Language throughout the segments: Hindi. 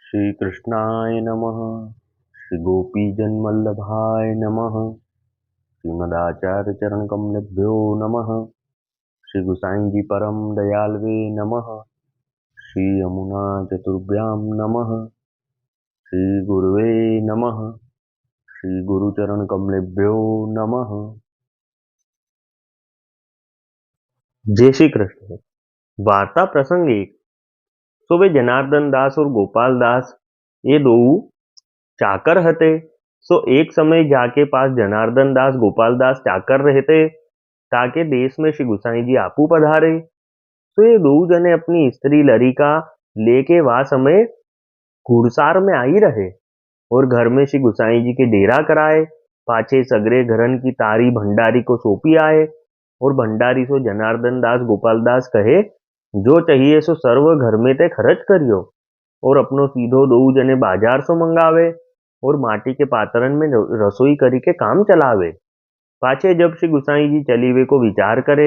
श्री कृष्णाय नमः। श्री गोपीजन वल्लभाय नमः। श्रीमदाचार्य चरण कमलेभ्यो नमः। श्री गुसाई जी परम दयालवे नमः। श्री यमुना चतुर्भ्यां नमः। श्री गुरुवे नमः। श्री गुरुचरण कमलेभ्यो नमः। जय श्री कृष्ण। वार्ता प्रसंग एक। तो वे जनार्दन दास और गोपाल दास ये दो चाकर हते। सो एक समय जाके पास जनार्दन दास गोपाल दास चाकर रहते ताके देश में श्री गुसाई जी आपू पधारे। तो ये दो जने अपनी स्त्री लरिका लेके वह समय घुड़सार में आई रहे और घर में श्री गुसाई जी के डेरा कराए। पाछे सगरे घरन की तारी भंडारी को सौंपी आए और भंडारी सो जनार्दन दास गोपाल दास कहे जो चाहिए सो सर्व घर में ते खर्च करियो और अपनो सीधो दो जने बाजार सो मंगावे और माटी के पातरन में रसोई करी के काम चलावे। पाछे जब श्री गुसाई जी चली वे को विचार करे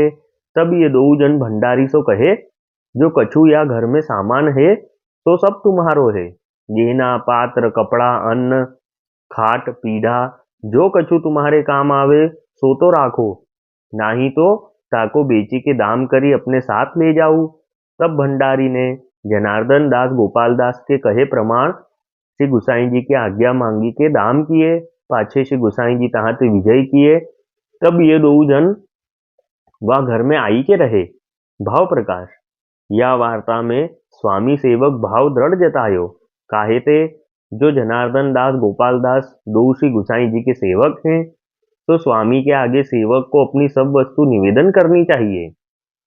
तब ये दो जन भंडारी सो कहे जो कछु या घर में सामान है तो सब तुम्हारो है। गहना पात्र कपड़ा अन्न खाट पीढ़ा जो कछु तुम्हारे काम आवे सो तो राखो, नाही तो ताको बेची के दाम करी अपने साथ ले जाऊं। तब भंडारी ने जनार्दन दास गोपाल दास के कहे प्रमाण श्री गुसाई जी की आज्ञा मांगी के दाम किए। पाछे श्री गुसाई जी तहाँ ते विजय किए। तब ये दो जन वह घर में आई के रहे। भाव प्रकाश या वार्ता में स्वामी सेवक भाव दृढ़ जतायो काहे ते जो जनार्दन दास गोपाल दास दो श्री गुसाई जी के सेवक हैं तो स्वामी के आगे सेवक को अपनी सब वस्तु निवेदन करनी चाहिए।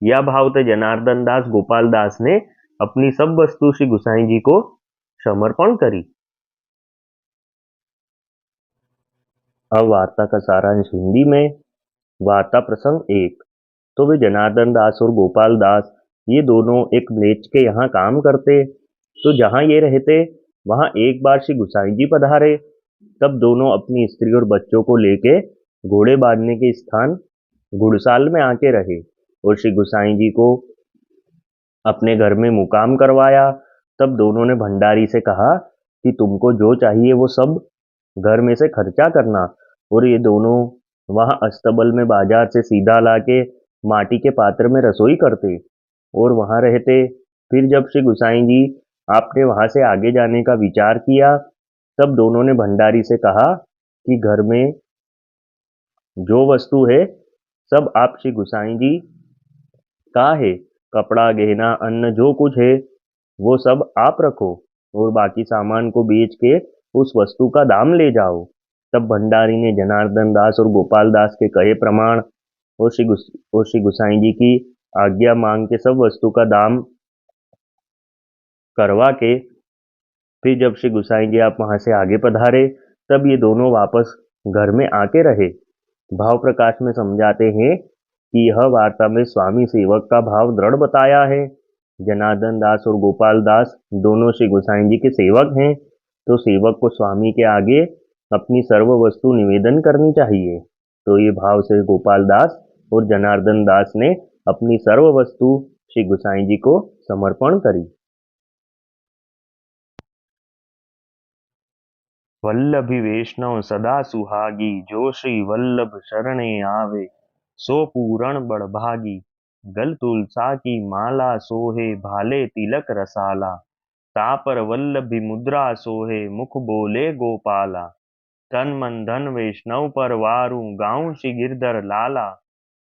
यह भाव ते जनार्दन दास गोपाल दास ने अपनी सब वस्तु श्री गुसाई जी को समर्पण करी। अब वार्ता का सारांश हिंदी में। वार्ता प्रसंग एक। तो वे जनार्दन दास और गोपाल दास ये दोनों एक म्लेच्छ के यहाँ काम करते। तो जहाँ ये रहते वहाँ एक बार श्री गुसाई जी पधारे। तब दोनों अपनी स्त्री और बच्चों को लेके घोड़े बांधने के स्थान घुड़साल में आके रहे और श्री गुसाई जी को अपने घर में मुकाम करवाया। तब दोनों ने भंडारी से कहा कि तुमको जो चाहिए वो सब घर में से खर्चा करना। और ये दोनों वहाँ अस्तबल में बाजार से सीधा लाके माटी के पात्र में रसोई करते और वहाँ रहते। फिर जब श्री गुसाई जी आपने वहाँ से आगे जाने का विचार किया तब दोनों ने भंडारी से कहा कि घर में जो वस्तु है सब आप श्री गुसाई जी का है। कपड़ा गहना अन्न जो कुछ है वो सब आप रखो और बाकी सामान को बेच के उस वस्तु का दाम ले जाओ। तब भंडारी ने जनार्दन दास और गोपाल दास के कहे प्रमाण और श्री गुसाई जी की आज्ञा मांग के सब वस्तु का दाम करवा के फिर जब श्री गुसाई जी आप वहां से आगे पधारे तब ये दोनों वापस घर में आके रहे। भाव प्रकाश में समझाते हैं कि यह वार्ता में स्वामी सेवक का भाव दृढ़ बताया है। जनार्दन दास और गोपाल दास दोनों श्री गोसाई जी के सेवक हैं तो सेवक को स्वामी के आगे अपनी सर्व वस्तु निवेदन करनी चाहिए। तो ये भाव से गोपाल दास और जनार्दन दास ने अपनी सर्व वस्तु श्री गोसाई जी को समर्पण करी। वल्लभी वैष्णव सदा सुहागी जो श्री वल्लभ शरणे आवे सो पूरण बड़भागी। गल तुलसा की माला सोहे भाले तिलक रसाला तापर वल्लभी मुद्रा सोहे मुख बोले गोपाला। तन मन धन वैष्णव पर वारू गाऊं श्री गिरधर लाला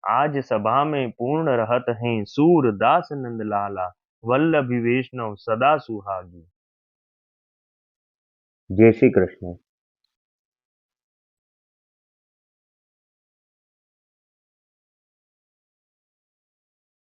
आज सभा में पूर्ण रहत हैं सूर दास नंद लाला। वल्लभी वैष्णव सदा सुहागी। जय श्री कृष्ण।